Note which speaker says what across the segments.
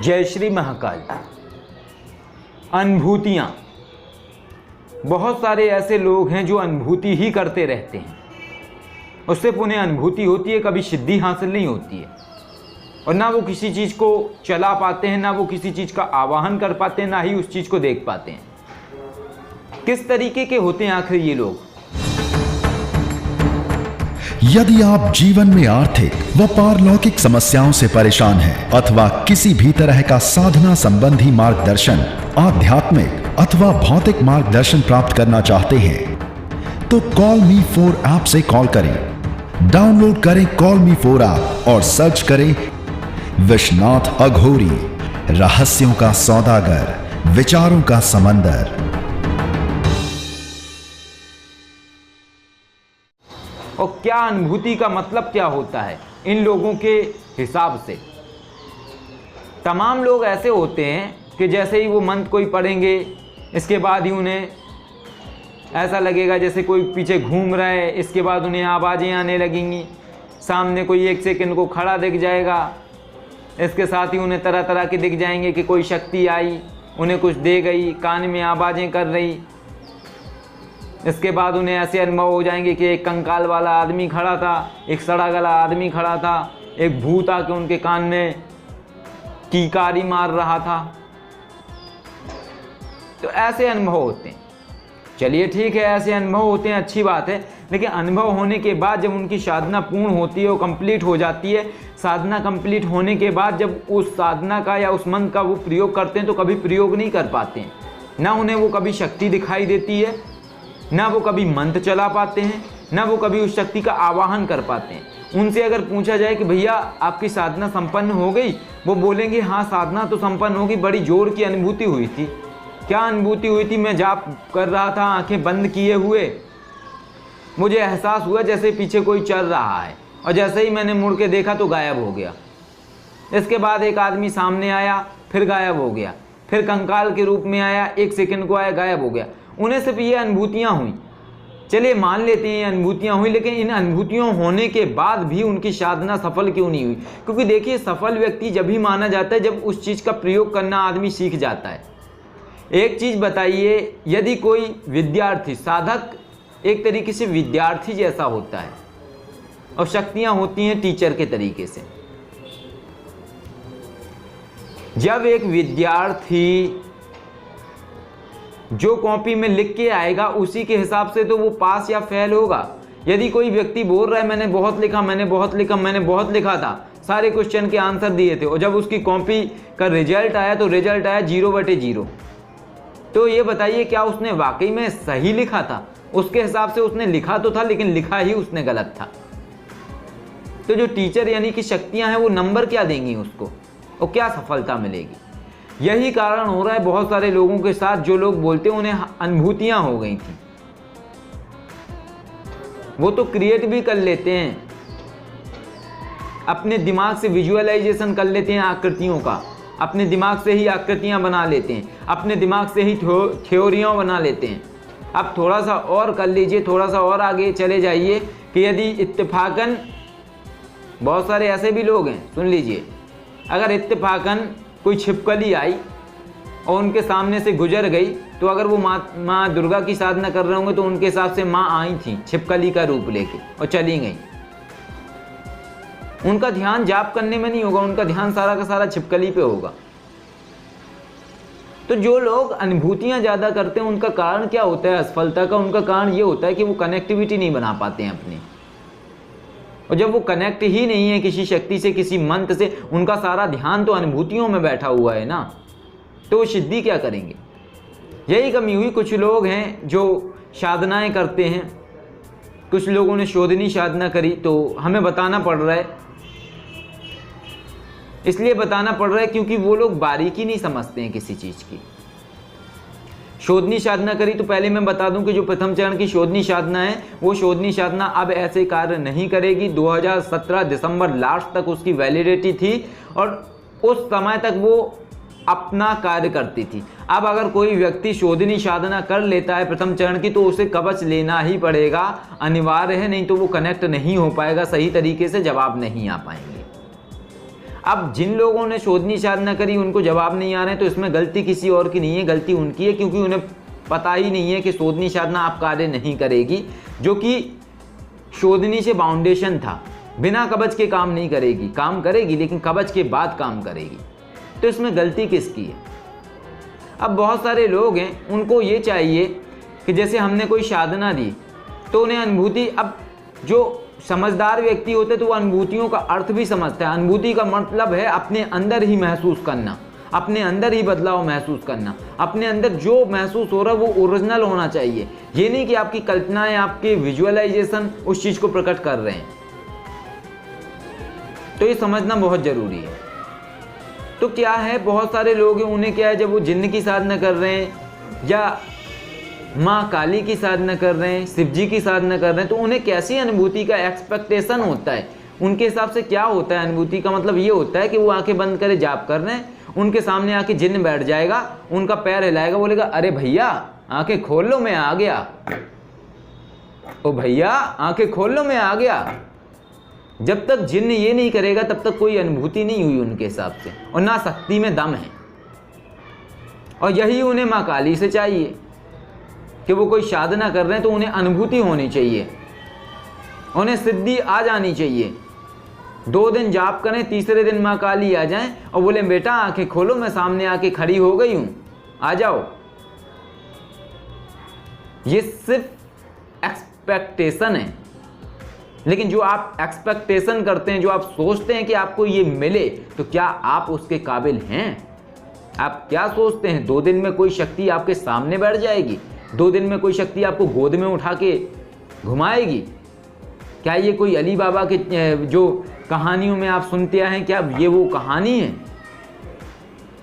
Speaker 1: जय श्री महाकाल। अनुभूतियाँ, बहुत सारे ऐसे लोग हैं जो अनुभूति ही करते रहते हैं, उससे उन्हें अनुभूति होती है, कभी सिद्धि हासिल नहीं होती है, और ना वो किसी चीज़ को चला पाते हैं, ना वो किसी चीज़ का आवाहन कर पाते हैं, ना ही उस चीज़ को देख पाते हैं। किस तरीके के होते हैं आखिर ये लोग?
Speaker 2: यदि आप जीवन में आर्थिक व पारलौकिक समस्याओं से परेशान हैं अथवा किसी भी तरह का साधना संबंधी मार्गदर्शन, आध्यात्मिक अथवा भौतिक मार्गदर्शन प्राप्त करना चाहते हैं तो कॉल मी 4 ऐप से कॉल करें। डाउनलोड करें कॉल मी 4 ऐप और सर्च करें विश्वनाथ अघोरी, रहस्यों का सौदागर, विचारों का समंदर।
Speaker 1: और क्या अनुभूति का मतलब क्या होता है इन लोगों के हिसाब से? तमाम लोग ऐसे होते हैं कि जैसे ही वो मंत्र कोई पढ़ेंगे, इसके बाद ही उन्हें ऐसा लगेगा जैसे कोई पीछे घूम रहा है, इसके बाद उन्हें आवाज़ें आने लगेंगी, सामने कोई 1 सेकंड को खड़ा दिख जाएगा, इसके साथ ही उन्हें तरह तरह के दिख जाएंगे कि कोई शक्ति आई, उन्हें कुछ दे गई, कान में आवाज़ें कर रही। इसके बाद उन्हें ऐसे अनुभव हो जाएंगे कि एक कंकाल वाला आदमी खड़ा था, एक सड़ा गला आदमी खड़ा था, एक भूत आके उनके कान में कीकारी मार रहा था। तो ऐसे अनुभव होते हैं। चलिए ठीक है, ऐसे अनुभव होते हैं, अच्छी बात है, लेकिन अनुभव होने के बाद जब उनकी साधना पूर्ण होती है, वो कंप्लीट हो जाती है, साधना कंप्लीट होने के बाद जब उस साधना का या उस मंत्र का वो प्रयोग करते हैं तो कभी प्रयोग नहीं कर पाते हैं। ना उन्हें वो कभी शक्ति दिखाई देती है, ना वो कभी मंत्र चला पाते हैं, ना वो कभी उस शक्ति का आवाहन कर पाते हैं। उनसे अगर पूछा जाए कि भैया आपकी साधना संपन्न हो गई, वो बोलेंगे हाँ साधना तो संपन्न होगी, बड़ी जोर की अनुभूति हुई थी। क्या अनुभूति हुई थी? मैं जाप कर रहा था आंखें बंद किए हुए, मुझे एहसास हुआ जैसे पीछे कोई चल रहा है, और जैसे ही मैंने मुड़ के देखा तो गायब हो गया। इसके बाद एक आदमी सामने आया, फिर गायब हो गया, फिर कंकाल के रूप में आया, 1 सेकंड को आया, गायब हो गया। उन्हें सिर्फ ये अनुभूतियाँ हुई। चलिए मान लेते हैं ये अनुभूतियाँ हुई, लेकिन इन अनुभूतियों होने के बाद भी उनकी साधना सफल क्यों नहीं हुई? क्योंकि देखिए, सफल व्यक्ति जब ही माना जाता है जब उस चीज़ का प्रयोग करना आदमी सीख जाता है। एक चीज़ बताइए, यदि कोई विद्यार्थी, साधक एक तरीके से विद्यार्थी जैसा होता है और शक्तियाँ होती हैं टीचर के तरीके से। जब एक विद्यार्थी जो कॉपी में लिख के आएगा उसी के हिसाब से तो वो पास या फेल होगा। यदि कोई व्यक्ति बोल रहा है मैंने बहुत लिखा, मैंने बहुत लिखा, मैंने बहुत लिखा था, सारे क्वेश्चन के आंसर दिए थे, और जब उसकी कॉपी का रिजल्ट आया तो रिजल्ट आया 0/0, तो ये बताइए क्या उसने वाकई में सही लिखा था? उसके हिसाब से उसने लिखा तो था, लेकिन लिखा ही उसने गलत था। तो जो टीचर यानी कि शक्तियां हैं वो नंबर क्या देंगी उसको, और क्या सफलता मिलेगी? यही कारण हो रहा है बहुत सारे लोगों के साथ, जो लोग बोलते हैं उन्हें अनुभूतियां हो गई थी। वो तो क्रिएट भी कर लेते हैं, अपने दिमाग से विजुअलाइजेशन कर लेते हैं आकृतियों का, अपने दिमाग से ही आकृतियां बना लेते हैं, अपने दिमाग से ही थ्योरियां बना लेते हैं। अब थोड़ा सा और कर लीजिए, थोड़ा सा और आगे चले जाइए कि यदि इत्तेफाकन, बहुत सारे ऐसे भी लोग हैं, सुन लीजिए, अगर इत्तेफाकन कोई छिपकली आई और उनके सामने से गुजर गई, तो अगर वो माँ दुर्गा की साधना कर रहे होंगे तो उनके हिसाब से माँ आई थी छिपकली का रूप लेके और चली गई। उनका ध्यान जाप करने में नहीं होगा, उनका ध्यान सारा का सारा छिपकली पे होगा। तो जो लोग अनुभूतियां ज़्यादा करते हैं उनका कारण क्या होता है असफलता का? उनका कारण ये होता है कि वो कनेक्टिविटी नहीं बना पाते हैं अपनी, और जब वो कनेक्ट ही नहीं है किसी शक्ति से, किसी मंत्र से, उनका सारा ध्यान तो अनुभूतियों में बैठा हुआ है ना, तो वो सिद्धि क्या करेंगे? यही कमी हुई। कुछ लोग हैं जो साधनाएं करते हैं, कुछ लोगों ने शोधनी साधना करी, तो हमें बताना पड़ रहा है, इसलिए बताना पड़ रहा है क्योंकि वो लोग बारीकी नहीं समझते हैं किसी चीज़ की। शोधनी साधना करी तो पहले मैं बता दूं कि जो प्रथम चरण की शोधनी साधना है, वो शोधनी साधना अब ऐसे कार्य नहीं करेगी। 2017 दिसंबर लास्ट तक उसकी वैलिडिटी थी और उस समय तक वो अपना कार्य करती थी। अब अगर कोई व्यक्ति शोधनी साधना कर लेता है प्रथम चरण की, तो उसे कवच लेना ही पड़ेगा, अनिवार्य है, नहीं तो वो कनेक्ट नहीं हो पाएगा सही तरीके से, जवाब नहीं आ पाएंगे। अब जिन लोगों ने शोधनी साधना करी उनको जवाब नहीं आ रहे हैं, तो इसमें गलती किसी और की नहीं है, गलती उनकी है, क्योंकि उन्हें पता ही नहीं है कि शोधनी साधना आप कार्य नहीं करेगी, जो कि शोधनी से फाउंडेशन था। बिना कवच के काम नहीं करेगी, काम करेगी लेकिन कवच के बाद काम करेगी। तो इसमें गलती किसकी है? अब बहुत सारे लोग हैं, उनको ये चाहिए कि जैसे हमने कोई साधना दी तो उन्हें अनुभूति, अब जो समझदार व्यक्ति होते हैं तो वो अनुभूतियों का अर्थ भी समझता है। अनुभूति का मतलब है अपने अंदर ही महसूस करना, अपने अंदर ही बदलाव महसूस करना, अपने अंदर जो महसूस हो रहा है वो ओरिजिनल होना चाहिए। ये नहीं कि आपकी कल्पनाएं, आपके विजुअलाइजेशन उस चीज को प्रकट कर रहे हैं। तो ये समझना बहुत जरूरी है। तो क्या है, बहुत सारे लोग हैं, उन्हें क्या है, जब वो जिन्न की साधना कर रहे हैं या माँ काली की साधना कर रहे हैं, शिव जी की साधना कर रहे हैं, तो उन्हें कैसी अनुभूति का एक्सपेक्टेशन होता है। उनके हिसाब से क्या होता है अनुभूति का मतलब? ये होता है कि वो आंखें बंद करे जाप कर रहे हैं, उनके सामने आके जिन्न बैठ जाएगा, उनका पैर हिलाएगा, बोलेगा अरे भैया आंखें खोल लो मैं आ गया, ओ भैया आंखें खोल लो मैं आ गया। जब तक जिन्न ये नहीं करेगा तब तक कोई अनुभूति नहीं हुई उनके हिसाब से, और ना शक्ति में दम है। और यही उन्हें माँ काली से चाहिए कि वो कोई साधना कर रहे हैं तो उन्हें अनुभूति होनी चाहिए, उन्हें सिद्धि आ जानी चाहिए। 2 दिन जाप करें, तीसरे दिन माँ काली आ जाएं और बोले बेटा आंखें खोलो, मैं सामने आके खड़ी हो गई हूं, आ जाओ। ये सिर्फ एक्सपेक्टेशन है। लेकिन जो आप एक्सपेक्टेशन करते हैं, जो आप सोचते हैं कि आपको ये मिले, तो क्या आप उसके काबिल हैं? आप क्या सोचते हैं 2 दिन में कोई शक्ति आपके सामने बैठ जाएगी? 2 दिन में कोई शक्ति आपको गोद में उठा के घुमाएगी? क्या ये कोई अली बाबा के जो कहानियों में आप सुनते आए हैं, क्या ये वो कहानी है?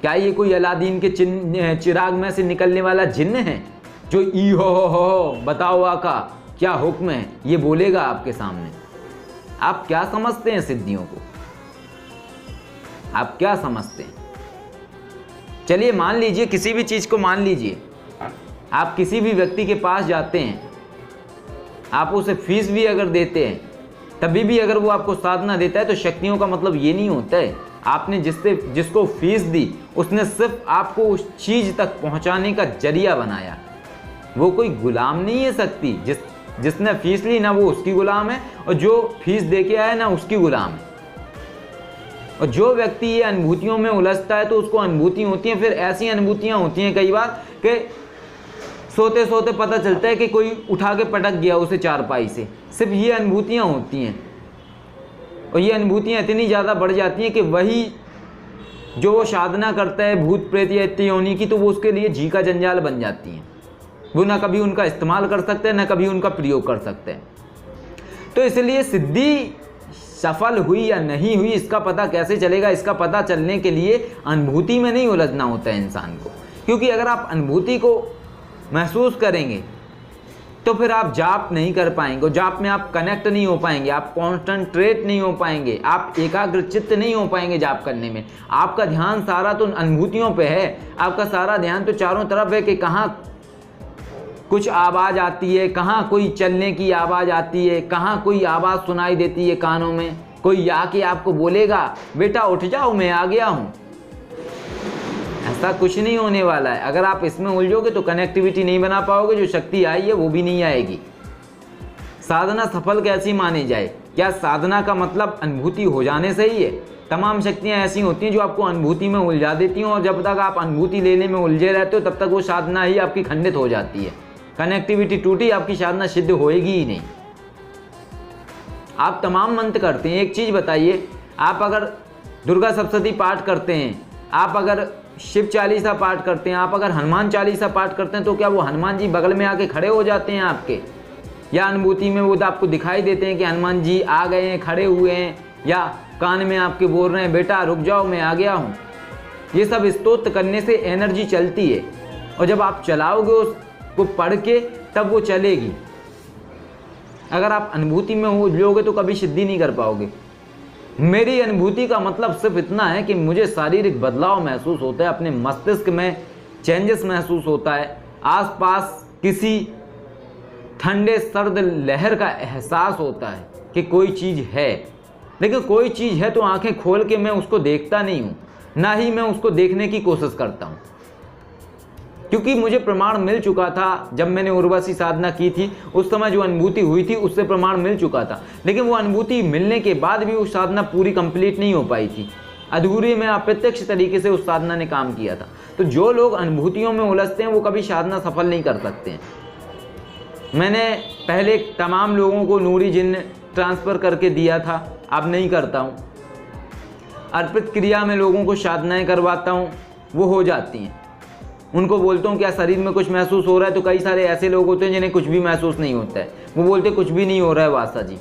Speaker 1: क्या ये कोई अलादीन के चिराग में से निकलने वाला जिन्न है जो ई हो बताओ आका क्या हुक्म है, ये बोलेगा आपके सामने? आप क्या समझते हैं सिद्धियों को? आप क्या समझते हैं? चलिए मान लीजिए, किसी भी चीज को मान लीजिए, आप किसी भी व्यक्ति के पास जाते हैं, आप उसे फीस भी अगर देते हैं, तभी भी अगर वो आपको साधना देता है, तो शक्तियों का मतलब ये नहीं होता है आपने जिसको फीस दी उसने सिर्फ आपको उस चीज तक पहुंचाने का जरिया बनाया। वो कोई गुलाम नहीं है शक्ति। जिसने फीस ली ना वो उसकी गुलाम है, और जो फीस दे के आया ना उसकी गुलाम है। और जो व्यक्ति ये अनुभूतियों में उलझता है तो उसको अनुभूति होती है, फिर ऐसी अनुभूतियां होती हैं कई बार कि सोते सोते पता चलता है कि कोई उठा के पटक गया उसे चारपाई से। सिर्फ ये अनुभूतियां होती हैं, और ये अनुभूतियां इतनी ज़्यादा बढ़ जाती हैं कि वही जो वो साधना करता है भूत प्रेत या इत्ती योनि की, तो वो उसके लिए जी का जंजाल बन जाती हैं। वो ना कभी उनका इस्तेमाल कर सकते हैं, ना कभी उनका प्रयोग कर सकते हैं। तो इसलिए सिद्धि सफल हुई या नहीं हुई इसका पता कैसे चलेगा? इसका पता चलने के लिए अनुभूति में नहीं उलझना होता है इंसान को, क्योंकि अगर आप अनुभूति को महसूस करेंगे तो फिर आप जाप नहीं कर पाएंगे, जाप में आप कनेक्ट नहीं हो पाएंगे, आप कॉन्सेंट्रेट नहीं हो पाएंगे, आप एकाग्र चित्त नहीं हो पाएंगे जाप करने में। आपका ध्यान सारा तो अनुभूतियों पे है, आपका सारा ध्यान तो चारों तरफ है कि कहाँ कुछ आवाज़ आती है, कहाँ कोई चलने की आवाज़ आती है, कहाँ कोई आवाज़ सुनाई देती है कानों में, कोई आके आपको बोलेगा बेटा उठ जाओ मैं आ गया हूँ। ऐसा कुछ नहीं होने वाला है। अगर आप इसमें उलझोगे तो कनेक्टिविटी नहीं बना पाओगे, जो शक्ति आई है वो भी नहीं आएगी। साधना सफल कैसी मानी जाए? क्या साधना का मतलब अनुभूति हो जाने से ही है? तमाम शक्तियाँ ऐसी होती हैं जो आपको अनुभूति में उलझा देती हैं, और जब तक आप अनुभूति लेने में उलझे रहते हो तब तक वो साधना ही आपकी खंडित हो जाती है। कनेक्टिविटी टूटी, आपकी साधना सिद्ध होएगी ही नहीं। आप तमाम मंत्र करते हैं, एक चीज़ बताइए, आप अगर दुर्गा सप्तशती पाठ करते हैं, आप अगर शिव चालीसा पाठ करते हैं, आप अगर हनुमान चालीसा पाठ करते हैं, तो क्या वो हनुमान जी बगल में आके खड़े हो जाते हैं आपके? या अनुभूति में वो आपको दिखाई देते हैं कि हनुमान जी आ गए हैं, खड़े हुए हैं, या कान में आपके बोल रहे हैं बेटा रुक जाओ मैं आ गया हूँ? ये सब स्तोत्र करने से एनर्जी चलती है, और जब आप चलाओगे उसको पढ़ के तब वो चलेगी। अगर आप अनुभूति में उलझोगे तो कभी सिद्धि नहीं कर पाओगे। मेरी अनुभूति का मतलब सिर्फ इतना है कि मुझे शारीरिक बदलाव महसूस होता है, अपने मस्तिष्क में चेंजेस महसूस होता है, आसपास किसी ठंडे सर्द लहर का एहसास होता है कि कोई चीज़ है, लेकिन कोई चीज़ है तो आंखें खोल के मैं उसको देखता नहीं हूँ, ना ही मैं उसको देखने की कोशिश करता हूँ, क्योंकि मुझे प्रमाण मिल चुका था। जब मैंने उर्वशी साधना की थी उस समय जो अनुभूति हुई थी उससे प्रमाण मिल चुका था, लेकिन वो अनुभूति मिलने के बाद भी वो साधना पूरी कंप्लीट नहीं हो पाई थी, अधूरी में अप्रत्यक्ष तरीके से उस साधना ने काम किया था। तो जो लोग अनुभूतियों में उलझते हैं वो कभी साधना सफल नहीं कर सकते हैं। मैंने पहले तमाम लोगों को नूरी जिन्न ट्रांसफ़र करके दिया था, अब नहीं करता हूँ। अर्पित क्रिया में लोगों को साधनाएँ करवाता हूँ, वो हो जाती हैं। उनको बोलता हूँ क्या शरीर में कुछ महसूस हो रहा है, तो कई सारे ऐसे लोग होते हैं जिन्हें कुछ भी महसूस नहीं होता है, वो बोलते कुछ भी नहीं हो रहा है वासा जी।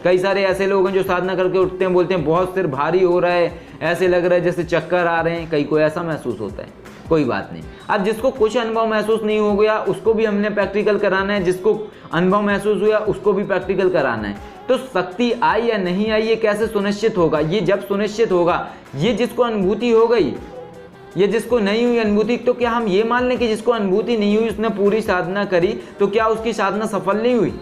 Speaker 1: कई सारे ऐसे लोग हैं जो साधना करके उठते हैं, बोलते हैं बहुत सिर भारी हो रहा है, ऐसे लग रहा है जैसे चक्कर आ रहे हैं, कई को ऐसा महसूस होता है। कोई बात नहीं, अब जिसको कुछ अनुभव महसूस नहीं हो गया उसको भी हमने प्रैक्टिकल कराना है, जिसको अनुभव महसूस हुआ उसको भी प्रैक्टिकल कराना है। तो शक्ति आई या नहीं आई ये कैसे सुनिश्चित होगा? ये जब सुनिश्चित होगा, ये जिसको अनुभूति हो गई, ये जिसको नहीं हुई अनुभूति, तो क्या हम ये मान लें कि जिसको अनुभूति नहीं हुई उसने पूरी साधना करी तो क्या उसकी साधना सफल नहीं हुई?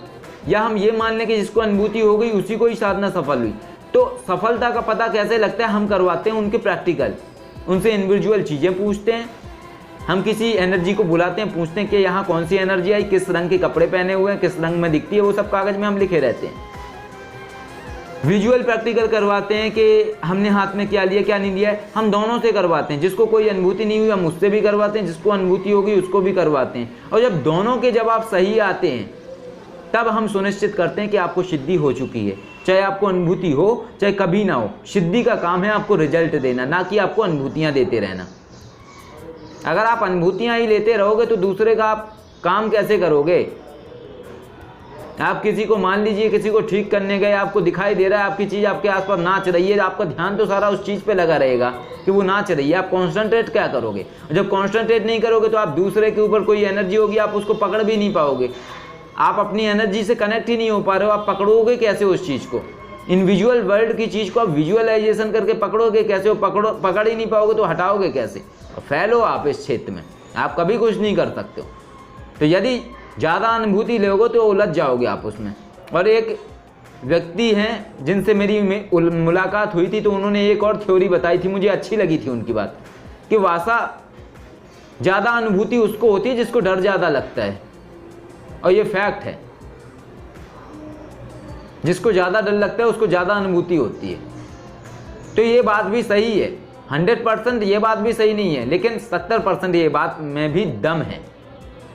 Speaker 1: या हम ये मान लें कि जिसको अनुभूति हो गई उसी को ही साधना सफल हुई? तो सफलता का पता कैसे लगता है? हम करवाते हैं उनके प्रैक्टिकल, उनसे इंडिविजुअल चीज़ें पूछते हैं, हम किसी एनर्जी को बुलाते हैं, पूछते हैं कि यहाँ कौन सी एनर्जी आई, किस रंग के कपड़े पहने हुए हैं, किस रंग में दिखती है, वो सब कागज़ में हम लिखे रहते हैं। विजुअल प्रैक्टिकल करवाते हैं कि हमने हाथ में क्या लिया क्या नहीं लिया है, हम दोनों से करवाते हैं। जिसको कोई अनुभूति नहीं हुई हम उससे भी करवाते हैं, जिसको अनुभूति होगी उसको भी करवाते हैं। और जब दोनों के जवाब सही आते हैं तब हम सुनिश्चित करते हैं कि आपको सिद्धि हो चुकी है। चाहे आपको अनुभूति हो चाहे कभी ना हो, सिद्धि का काम है आपको रिजल्ट देना, ना कि आपको अनुभूतियाँ देते रहना। अगर आप अनुभूतियाँ ही लेते रहोगे तो दूसरे का आप काम कैसे करोगे? आप किसी को, मान लीजिए किसी को ठीक करने गए, आपको दिखाई दे रहा है आपकी चीज़ आपके आसपास नाच रही है, आपका ध्यान तो सारा उस चीज़ पे लगा रहेगा कि वो नाच रही है, आप कॉन्सेंट्रेट क्या करोगे? जब कॉन्सेंट्रेट नहीं करोगे तो आप दूसरे के ऊपर कोई एनर्जी होगी आप उसको पकड़ भी नहीं पाओगे, आप अपनी एनर्जी से कनेक्ट ही नहीं हो पा रहे हो, आप पकड़ोगे कैसे उस चीज़ को? इन विजुअल वर्ल्ड की चीज़ को आप विजुअलाइजेशन करके पकड़ोगे कैसे? हो पकड़ ही नहीं पाओगे तो हटाओगे कैसे? फैलो आप इस क्षेत्र में, आप कभी कुछ नहीं कर सकते हो। तो यदि ज़्यादा अनुभूति लोगे तो उलझ जाओगे आप उसमें। और एक व्यक्ति हैं जिनसे मेरी मुलाकात हुई थी तो उन्होंने एक और थ्योरी बताई थी, मुझे अच्छी लगी थी उनकी बात, कि वासा ज़्यादा अनुभूति उसको होती है जिसको डर ज़्यादा लगता है, और ये फैक्ट है। जिसको ज़्यादा डर लगता है उसको ज़्यादा अनुभूति होती है। तो ये बात भी सही है, 100% ये बात भी सही नहीं है, लेकिन 70% ये बात में भी दम है।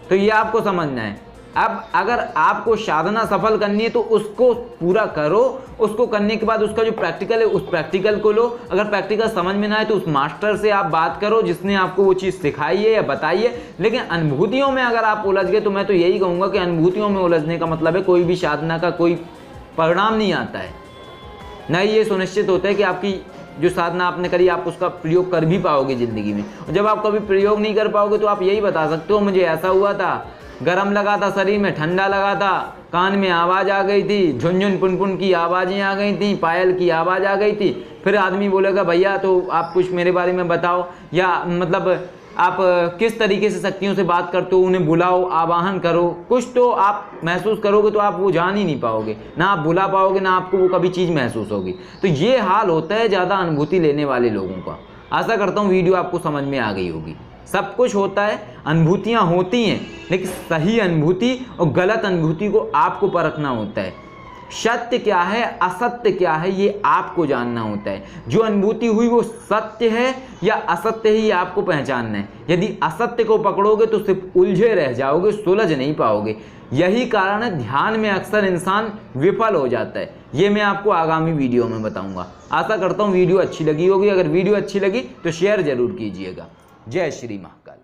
Speaker 1: तो ये आपको समझना है। अब अगर आपको साधना सफल करनी है तो उसको पूरा करो, उसको करने के बाद उसका जो प्रैक्टिकल है उस प्रैक्टिकल को लो। अगर प्रैक्टिकल समझ में ना आए तो उस मास्टर से आप बात करो जिसने आपको वो चीज़ सिखाई है या बताई है। लेकिन अनुभूतियों में अगर आप उलझ गए तो मैं तो यही कहूँगा कि अनुभूतियों में उलझने का मतलब है कोई भी साधना का कोई परिणाम नहीं आता है, न ही ये सुनिश्चित होता है कि आपकी जो साधना आपने करी आप उसका प्रयोग कर भी पाओगे ज़िंदगी में। और जब आप कभी प्रयोग नहीं कर पाओगे तो आप यही बता सकते हो मुझे ऐसा हुआ था, गरम लगा था शरीर में, ठंडा लगा था, कान में आवाज़ आ गई थी, झुनझुन पुनपुन की आवाज़ें आ गई थी, पायल की आवाज़ आ गई थी। फिर आदमी बोलेगा भैया तो आप कुछ मेरे बारे में बताओ, या मतलब आप किस तरीके से शक्तियों से बात करते हो, उन्हें बुलाओ, आवाहन करो, कुछ तो आप महसूस करोगे। तो आप वो जान ही नहीं पाओगे, ना आप बुला पाओगे, ना आपको वो कभी चीज़ महसूस होगी। तो ये हाल होता है ज़्यादा अनुभूति लेने वाले लोगों का। आशा करता हूँ वीडियो आपको समझ में आ गई होगी। सब कुछ होता है, अनुभूतियाँ होती हैं, लेकिन सही अनुभूति और गलत अनुभूति को आपको परखना होता है। सत्य क्या है, असत्य क्या है, ये आपको जानना होता है। जो अनुभूति हुई वो सत्य है या असत्य ही आपको पहचानना है। यदि असत्य को पकड़ोगे तो सिर्फ उलझे रह जाओगे, सुलझ नहीं पाओगे। यही कारण है ध्यान में अक्सर इंसान विफल हो जाता है। ये मैं आपको आगामी वीडियो में बताऊंगा। आशा करता हूँ वीडियो अच्छी लगी होगी। अगर वीडियो अच्छी लगी तो शेयर जरूर कीजिएगा। जय श्री महाकाल।